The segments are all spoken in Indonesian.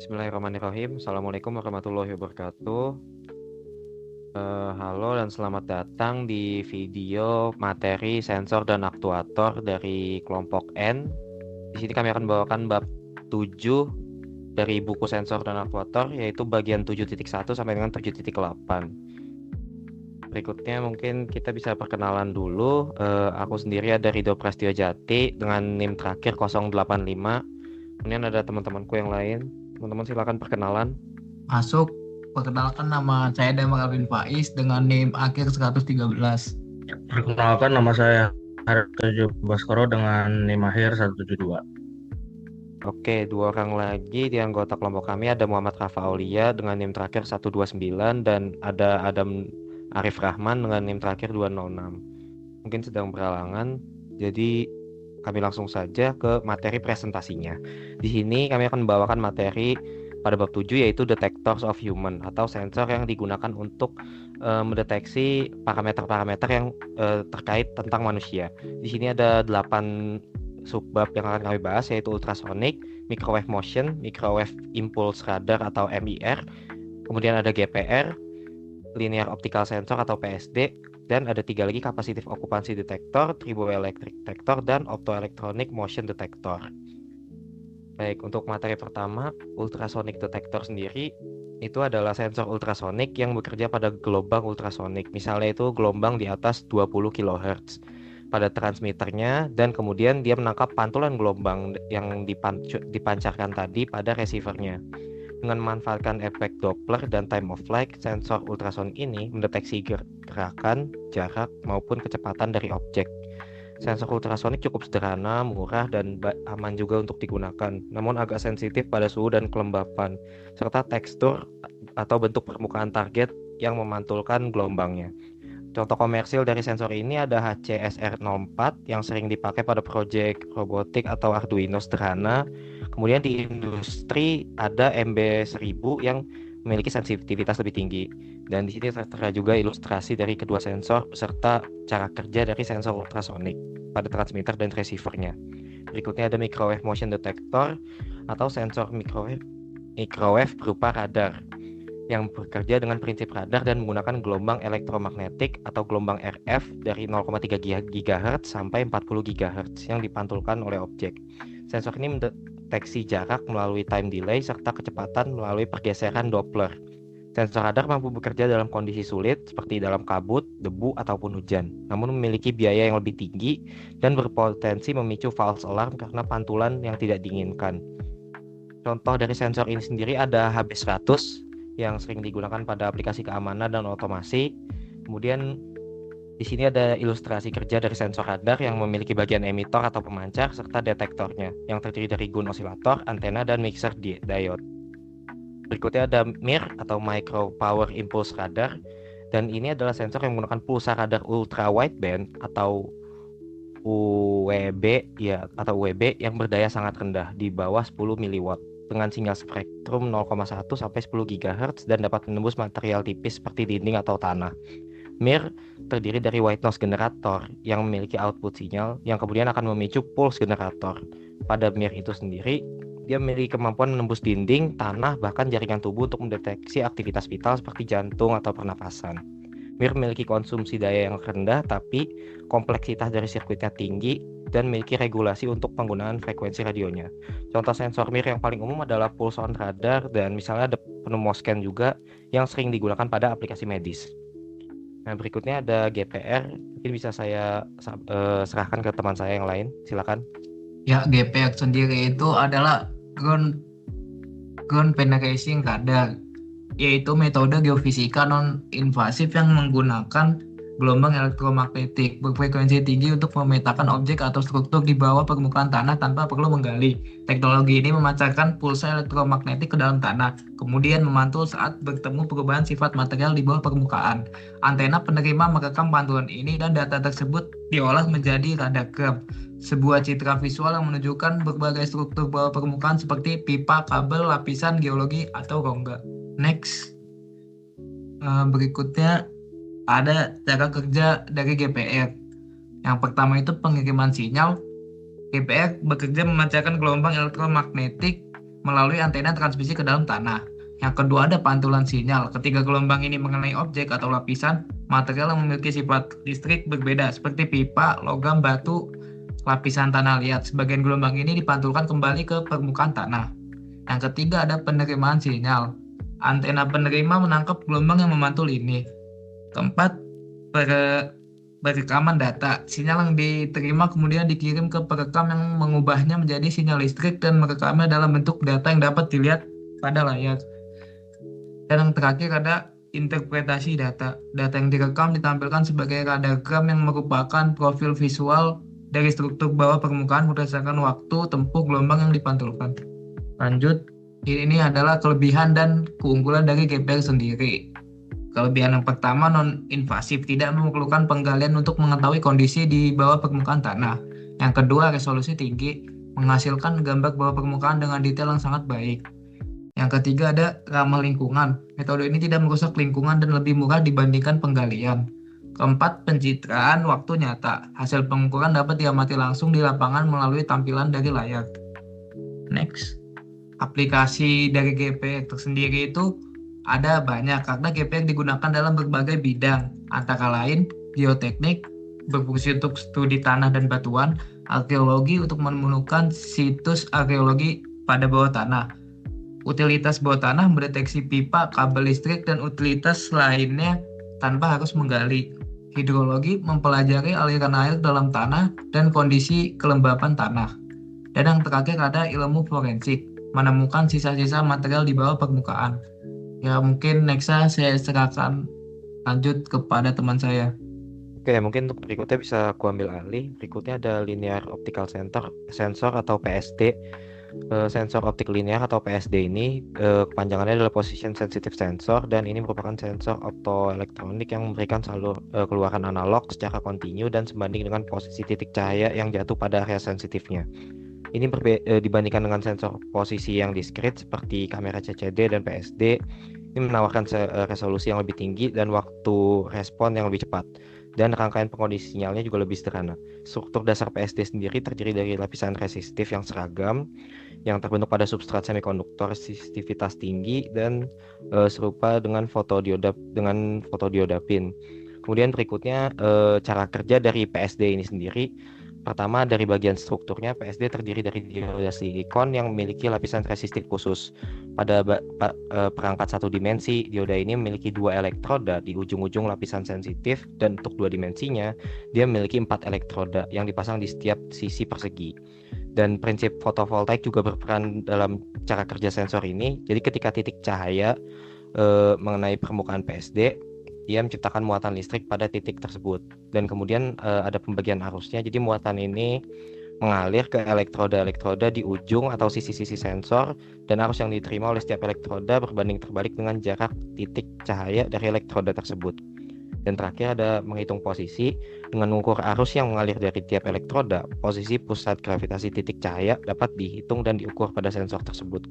Bismillahirrahmanirrahim. Assalamualaikum warahmatullahi wabarakatuh. Halo dan selamat datang di video materi sensor dan aktuator dari kelompok N. Di sini kami akan bawakan bab 7 dari buku sensor dan aktuator, yaitu bagian 7.1 sampai dengan 7.8. Berikutnya mungkin kita bisa perkenalan dulu. Aku sendiri ada Ridho Prastio Jati dengan NIM terakhir 085. Kemudian ada teman-temanku yang lain. Teman-teman silakan perkenalan. Masuk. Perkenalkan, nama saya Damar Alvin Faiz dengan NIM akhir 113. Perkenalkan, nama saya Harjo Baskoro dengan NIM akhir 172. Oke, dua orang lagi di anggota kelompok kami, ada Muhammad Rafa Aulia dengan NIM terakhir 129 dan ada Adam Arif Rahman dengan NIM terakhir 206. Mungkin sedang beralangan, jadi kami langsung saja ke materi presentasinya. Di sini kami akan membawakan materi pada bab 7, yaitu Detectors of Human atau sensor yang digunakan untuk mendeteksi parameter-parameter yang terkait tentang manusia. Di sini ada 8 subbab yang akan kami bahas, yaitu ultrasonic, microwave motion, microwave impulse radar atau MIR, kemudian ada GPR, linear optical sensor atau PSD, dan ada 3 lagi, capacitive occupancy detector, triboelectric detector, dan optoelectronic motion detector. Baik, untuk materi pertama, ultrasonic detector sendiri itu adalah sensor ultrasonik yang bekerja pada gelombang ultrasonik. Misalnya itu gelombang di atas 20 kHz pada transmitternya, dan kemudian dia menangkap pantulan gelombang yang dipancarkan tadi pada receivernya. Dengan memanfaatkan efek Doppler dan time of flight, sensor ultrasonik ini mendeteksi gerakan, jarak, maupun kecepatan dari objek. Sensor ultrasonik cukup sederhana, murah, dan aman juga untuk digunakan, namun agak sensitif pada suhu dan kelembapan, serta tekstur atau bentuk permukaan target yang memantulkan gelombangnya. Contoh komersil dari sensor ini ada HCSR04 yang sering dipakai pada proyek robotik atau Arduino sederhana. Kemudian di industri ada MB1000 yang memiliki sensitivitas lebih tinggi. Dan di sini tertera juga ilustrasi dari kedua sensor beserta cara kerja dari sensor ultrasonik pada transmitter dan receivernya. Berikutnya ada microwave motion detector atau sensor microwave berupa radar yang bekerja dengan prinsip radar dan menggunakan gelombang elektromagnetik atau gelombang RF dari 0,3 GHz sampai 40 GHz yang dipantulkan oleh objek. Sensor ini mendeteksi jarak melalui time delay serta kecepatan melalui pergeseran Doppler. Sensor radar mampu bekerja dalam kondisi sulit seperti dalam kabut, debu, ataupun hujan, namun memiliki biaya yang lebih tinggi dan berpotensi memicu false alarm karena pantulan yang tidak diinginkan. Contoh dari sensor ini sendiri ada HB100 yang sering digunakan pada aplikasi keamanan dan otomasi. Kemudian di sini ada ilustrasi kerja dari sensor radar yang memiliki bagian emitor atau pemancar serta detektornya yang terdiri dari gun osilator, antena, dan mixer diode. Berikutnya ada MIR atau Micro Power Impulse Radar, dan ini adalah sensor yang menggunakan pulsa radar ultra wideband atau UWB yang berdaya sangat rendah di bawah 10 mW dengan sinyal spektrum 0,1 sampai 10 GHz dan dapat menembus material tipis seperti dinding atau tanah. MIR terdiri dari white noise generator yang memiliki output sinyal yang kemudian akan memicu pulse generator. Pada MIR itu sendiri, dia memiliki kemampuan menembus dinding, tanah, bahkan jaringan tubuh untuk mendeteksi aktivitas vital seperti jantung atau pernafasan. MIR memiliki konsumsi daya yang rendah, tapi kompleksitas dari sirkuitnya tinggi dan memiliki regulasi untuk penggunaan frekuensi radionya. Contoh sensor MIR yang paling umum adalah pulse on radar, dan misalnya ada pneumoscan juga yang sering digunakan pada aplikasi medis. Nah, berikutnya ada GPR. Mungkin bisa saya serahkan ke teman saya yang lain. Silakan. Ya, GPR sendiri itu adalah ground penetrating radar, yaitu metode geofisika non-invasif yang menggunakan gelombang elektromagnetik berfrekuensi tinggi untuk memetakan objek atau struktur di bawah permukaan tanah tanpa perlu menggali. Teknologi ini memancarkan pulsa elektromagnetik ke dalam tanah, kemudian memantul saat bertemu perubahan sifat material di bawah permukaan. Antena penerima merekam pantulan ini dan data tersebut diolah menjadi radiogram, sebuah citra visual yang menunjukkan berbagai struktur bawah permukaan seperti pipa, kabel, lapisan geologi, atau rongga. Next. Berikutnya ada cara kerja dari GPR. Yang pertama itu pengiriman sinyal. GPR bekerja memancarkan gelombang elektromagnetik melalui antena transmisi ke dalam tanah. Yang kedua ada pantulan sinyal. Ketika gelombang ini mengenai objek atau lapisan material yang memiliki sifat listrik berbeda seperti pipa, logam, batu, lapisan tanah liat. Sebagian gelombang ini dipantulkan kembali ke permukaan tanah. Yang ketiga ada penerimaan sinyal. Antena penerima menangkap gelombang yang memantul ini. Keempat, perekaman data. Sinyal yang diterima kemudian dikirim ke perekam yang mengubahnya menjadi sinyal listrik dan merekamnya dalam bentuk data yang dapat dilihat pada layar. Dan yang terakhir ada interpretasi data. Data yang direkam ditampilkan sebagai radargram yang merupakan profil visual dari struktur bawah permukaan berdasarkan waktu tempuh gelombang yang dipantulkan. Lanjut, ini adalah kelebihan dan keunggulan dari GPR sendiri. Kelebihan yang pertama non-invasif, tidak memerlukan penggalian untuk mengetahui kondisi di bawah permukaan tanah. Yang kedua, resolusi tinggi, menghasilkan gambar bawah permukaan dengan detail yang sangat baik. Yang ketiga ada ramah lingkungan. Metode ini tidak merusak lingkungan dan lebih murah dibandingkan penggalian. Keempat, pencitraan waktu nyata. Hasil pengukuran dapat diamati langsung di lapangan melalui tampilan dari layar. Next, aplikasi dari GPR tersendiri itu ada banyak karena GPR digunakan dalam berbagai bidang, antara lain geoteknik, berfungsi untuk studi tanah dan batuan, arkeologi untuk menemukan situs arkeologi pada bawah tanah, utilitas bawah tanah mendeteksi pipa, kabel listrik, dan utilitas lainnya tanpa harus menggali. Hidrologi mempelajari aliran air dalam tanah dan kondisi kelembapan tanah. Dan yang terakhir ada ilmu forensik, menemukan sisa-sisa material di bawah permukaan. Ya mungkin Nexa saya serahkan lanjut kepada teman saya. Oke, mungkin untuk berikutnya bisa aku ambil alih. Berikutnya ada linear optical sensor atau PSD. Sensor optik linear atau PSD ini kepanjangannya adalah position sensitive sensor, dan ini merupakan sensor optoelektronik yang memberikan salur keluaran analog secara kontinu dan sebanding dengan posisi titik cahaya yang jatuh pada area sensitifnya. Ini dibandingkan dengan sensor posisi yang diskrit seperti kamera CCD dan PSD, ini menawarkan resolusi yang lebih tinggi dan waktu respon yang lebih cepat. Dan rangkaian pengkondisi sinyalnya juga lebih sederhana. Struktur dasar PSD sendiri terdiri dari lapisan resistif yang seragam, yang terbentuk pada substrat semikonduktor resistivitas tinggi dan serupa dengan fotodioda pin. Kemudian berikutnya cara kerja dari PSD ini sendiri. Pertama, dari bagian strukturnya, PSD terdiri dari dioda silikon yang memiliki lapisan resistif khusus. Pada perangkat satu dimensi, dioda ini memiliki 2 elektroda di ujung-ujung lapisan sensitif, dan untuk 2 dimensinya, dia memiliki 4 elektroda yang dipasang di setiap sisi persegi. Dan prinsip fotovoltaik juga berperan dalam cara kerja sensor ini. Jadi ketika titik cahaya mengenai permukaan PSD, dia menciptakan muatan listrik pada titik tersebut, dan kemudian ada pembagian arusnya. Jadi muatan ini mengalir ke elektroda di ujung atau sisi-sisi sensor, dan arus yang diterima oleh setiap elektroda berbanding terbalik dengan jarak titik cahaya dari elektroda tersebut. Dan terakhir ada menghitung posisi. Dengan mengukur arus yang mengalir dari tiap elektroda, posisi pusat gravitasi titik cahaya dapat dihitung dan diukur pada sensor tersebut.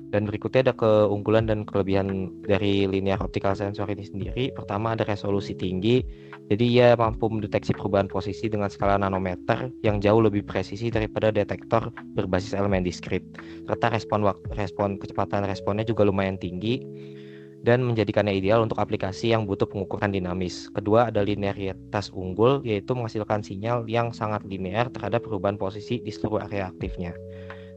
Dan berikutnya ada keunggulan dan kelebihan dari linear optical sensor ini sendiri. Pertama, ada resolusi tinggi, jadi ia mampu mendeteksi perubahan posisi dengan skala nanometer yang jauh lebih presisi daripada detektor berbasis elemen diskrit. Serta kecepatan responnya juga lumayan tinggi dan menjadikannya ideal untuk aplikasi yang butuh pengukuran dinamis. Kedua, ada linearitas unggul, yaitu menghasilkan sinyal yang sangat linear terhadap perubahan posisi di seluruh area aktifnya.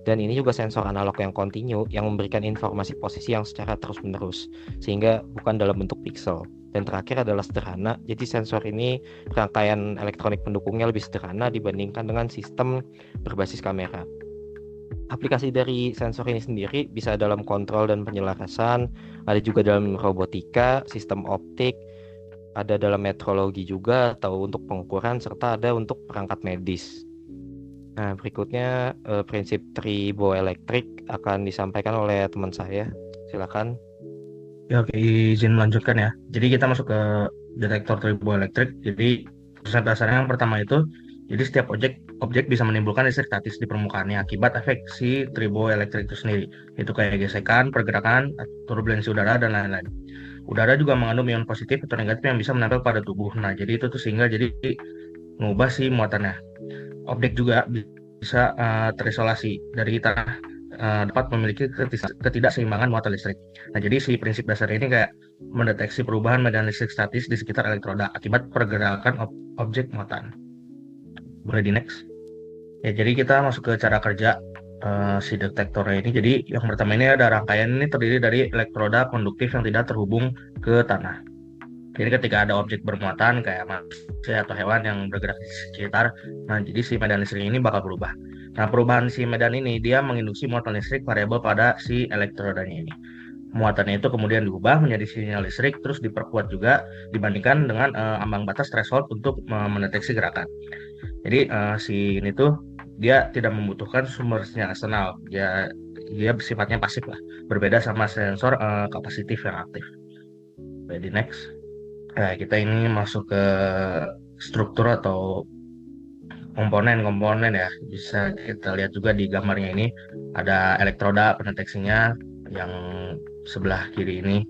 Dan ini juga sensor analog yang kontinu yang memberikan informasi posisi yang secara terus-menerus, sehingga bukan dalam bentuk pixel. Dan terakhir adalah sederhana, jadi sensor ini rangkaian elektronik pendukungnya lebih sederhana dibandingkan dengan sistem berbasis kamera. Aplikasi dari sensor ini sendiri bisa dalam kontrol dan penyelarasan, ada juga dalam robotika, sistem optik, ada dalam metrologi juga atau untuk pengukuran, serta ada untuk perangkat medis. Nah, berikutnya prinsip triboelektrik akan disampaikan oleh teman saya. Silakan. Ya, oke, izin melanjutkan ya. Jadi kita masuk ke detektor triboelektrik. Jadi proses dasarnya yang pertama itu, jadi setiap objek bisa menimbulkan listrik statis di permukaannya akibat efek si triboelektrik itu sendiri. Itu kayak gesekan, pergerakan, turbulensi udara, dan lain-lain. Udara juga mengandung ion positif atau negatif yang bisa menempel pada tubuh. Nah, jadi itu tuh sehingga jadi mengubah si muatannya. Objek juga bisa terisolasi dari tanah dapat memiliki ketidakseimbangan muatan listrik. Nah, jadi si prinsip dasar ini kayak mendeteksi perubahan medan listrik statis di sekitar elektroda akibat pergerakan objek muatan. Boleh di next. Ya, jadi kita masuk ke cara kerja si detektornya ini. Jadi yang pertama ini ada rangkaian ini terdiri dari elektroda konduktif yang tidak terhubung ke tanah. Jadi ketika ada objek bermuatan kayak manusia atau hewan yang bergerak di sekitar, nah jadi si medan listrik ini bakal berubah. Nah, perubahan si medan ini dia menginduksi muatan listrik variabel pada si elektrodanya ini. Muatannya itu kemudian diubah menjadi sinyal listrik, terus diperkuat juga dibandingkan dengan ambang batas threshold untuk mendeteksi gerakan. Jadi si ini tuh dia tidak membutuhkan sumber sinyal eksternal, dia sifatnya pasif lah, berbeda sama sensor kapasitif yang aktif. Jadi next. Nah, kita ini masuk ke struktur atau komponen ya. Bisa kita lihat juga di gambarnya ini ada elektroda pendeteksinya yang sebelah kiri ini.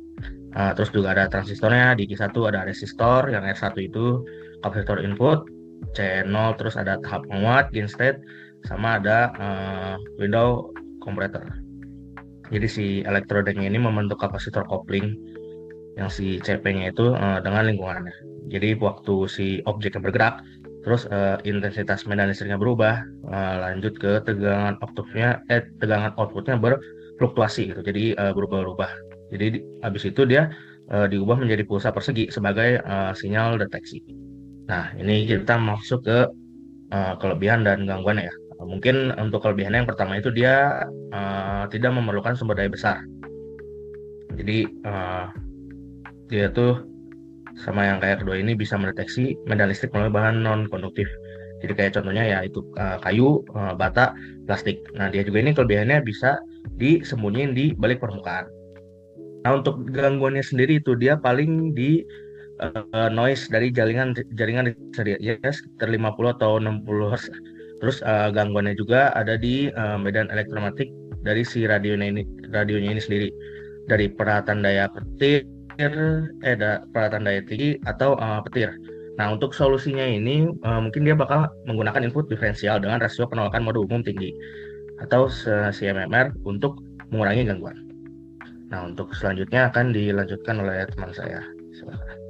Terus juga ada transistornya, di Q1 ada resistor yang R1 itu kapasitor input, C0 terus ada tahap penguat, gain state, sama ada window comparator. Jadi si elektrodanya ini membentuk kapasitor coupling yang si CP-nya itu dengan lingkungannya. Jadi waktu si objeknya bergerak, terus intensitas medan listriknya berubah, lanjut ke tegangan outputnya berfluktuasi gitu. Jadi berubah-ubah. Jadi habis itu dia diubah menjadi pulsa persegi sebagai sinyal deteksi. Nah, ini kita masuk ke kelebihan dan gangguan ya. Mungkin untuk kelebihannya yang pertama itu dia tidak memerlukan sumber daya besar. Jadi dia tuh sama yang kayak kedua ini bisa mendeteksi medan listrik melalui bahan non-konduktif. Jadi kayak contohnya ya itu kayu, bata, plastik. Nah, dia juga ini kelebihannya bisa disembunyiin di balik permukaan. Nah, untuk gangguannya sendiri itu dia paling di noise dari jaringan ya sekitar 50 atau 60 Hz. Terus gangguannya juga ada di medan elektromagnetik dari si radionya ini sendiri. Dari peralatan daya petir, peralatan daya tinggi atau petir. Nah, untuk solusinya ini mungkin dia bakal menggunakan input diferensial dengan rasio penolakan mode umum tinggi atau CMMR untuk mengurangi gangguan. Nah, untuk selanjutnya akan dilanjutkan oleh teman saya. Silakan.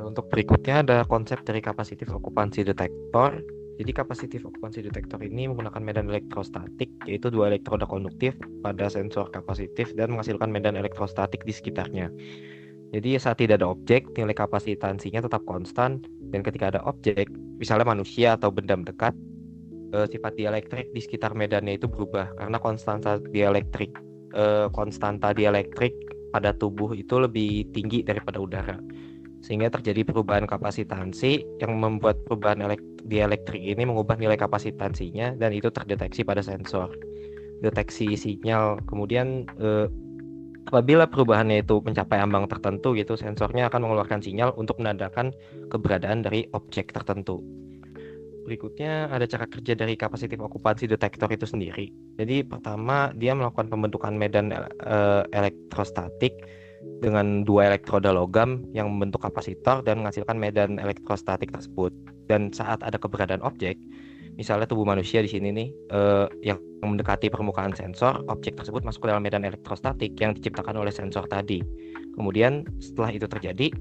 Untuk berikutnya ada konsep dari kapasitif okupansi detektor. Jadi kapasitif okupansi detektor ini menggunakan medan elektrostatik, yaitu dua elektroda konduktif pada sensor kapasitif dan menghasilkan medan elektrostatik di sekitarnya. Jadi saat tidak ada objek, nilai kapasitansinya tetap konstan, dan ketika ada objek, misalnya manusia atau benda mendekat, sifat dielektrik di sekitar medannya itu berubah karena konstanta dielektrik pada tubuh itu lebih tinggi daripada udara. Sehingga terjadi perubahan kapasitansi yang membuat perubahan dielektrik ini mengubah nilai kapasitansinya, dan itu terdeteksi pada sensor deteksi sinyal. Kemudian apabila perubahannya itu mencapai ambang tertentu gitu, sensornya akan mengeluarkan sinyal untuk menandakan keberadaan dari objek tertentu. Berikutnya ada cara kerja dari kapasitif okupansi detektor itu sendiri. Jadi pertama dia melakukan pembentukan medan elektrostatik dengan dua elektroda logam yang membentuk kapasitor dan menghasilkan medan elektrostatik tersebut. Dan saat ada keberadaan objek, misalnya tubuh manusia di sini nih, yang mendekati permukaan sensor, objek tersebut masuk ke dalam medan elektrostatik yang diciptakan oleh sensor tadi. Kemudian setelah itu terjadi,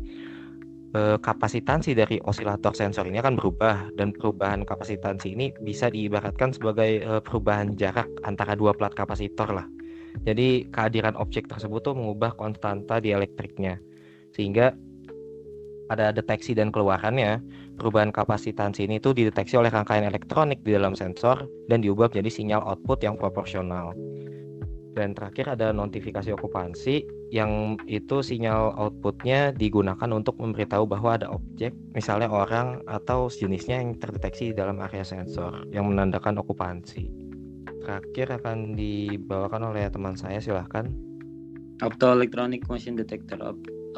kapasitansi dari osilator sensor ini akan berubah, dan perubahan kapasitansi ini bisa diibaratkan sebagai perubahan jarak antara dua plat kapasitor lah. Jadi kehadiran objek tersebut tuh mengubah konstanta dielektriknya, sehingga pada deteksi dan keluarannya perubahan kapasitansi ini tuh dideteksi oleh rangkaian elektronik di dalam sensor dan diubah menjadi sinyal output yang proporsional. Dan terakhir ada notifikasi okupansi, yang itu sinyal outputnya digunakan untuk memberitahu bahwa ada objek, misalnya orang atau sejenisnya yang terdeteksi di dalam area sensor yang menandakan okupansi. Terakhir akan dibawakan oleh teman saya, silahkan. Optoelectronic motion detector.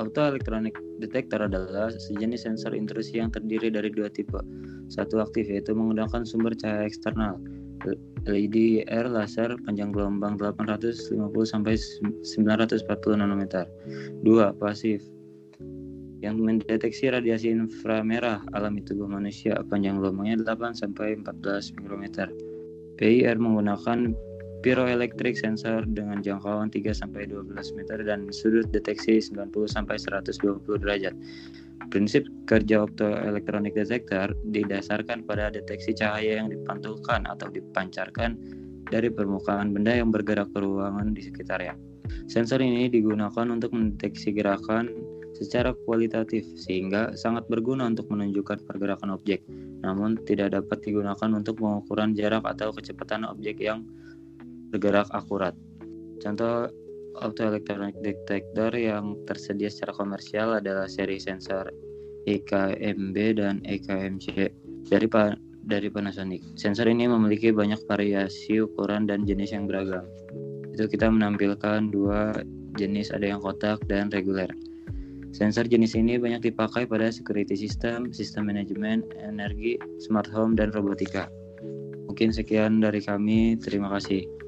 Optoelectronic detector adalah sejenis sensor intrusi yang terdiri dari dua tipe. Satu aktif, yaitu menggunakan sumber cahaya eksternal, LED laser panjang gelombang 850 sampai 940 nanometer. Dua, pasif, yang mendeteksi radiasi inframerah alami tubuh manusia, panjang gelombangnya 8 sampai 14 mikrometer. PIR menggunakan pyroelectric sensor dengan jangkauan 3-12 meter dan sudut deteksi 90-120 derajat. Prinsip kerja optoelektronik detektor didasarkan pada deteksi cahaya yang dipantulkan atau dipancarkan dari permukaan benda yang bergerak ke ruangan di sekitarnya. Sensor ini digunakan untuk mendeteksi gerakan secara kualitatif sehingga sangat berguna untuk menunjukkan pergerakan objek, namun tidak dapat digunakan untuk pengukuran jarak atau kecepatan objek yang bergerak akurat. Contoh optoelectronic detector yang tersedia secara komersial adalah seri sensor EKMB dan EKMC dari Panasonic. Sensor ini memiliki banyak variasi ukuran dan jenis yang beragam. Itu kita menampilkan dua jenis, ada yang kotak dan reguler. Sensor jenis ini banyak dipakai pada security system, sistem manajemen energi, smart home, dan robotika. Mungkin sekian dari kami. Terima kasih.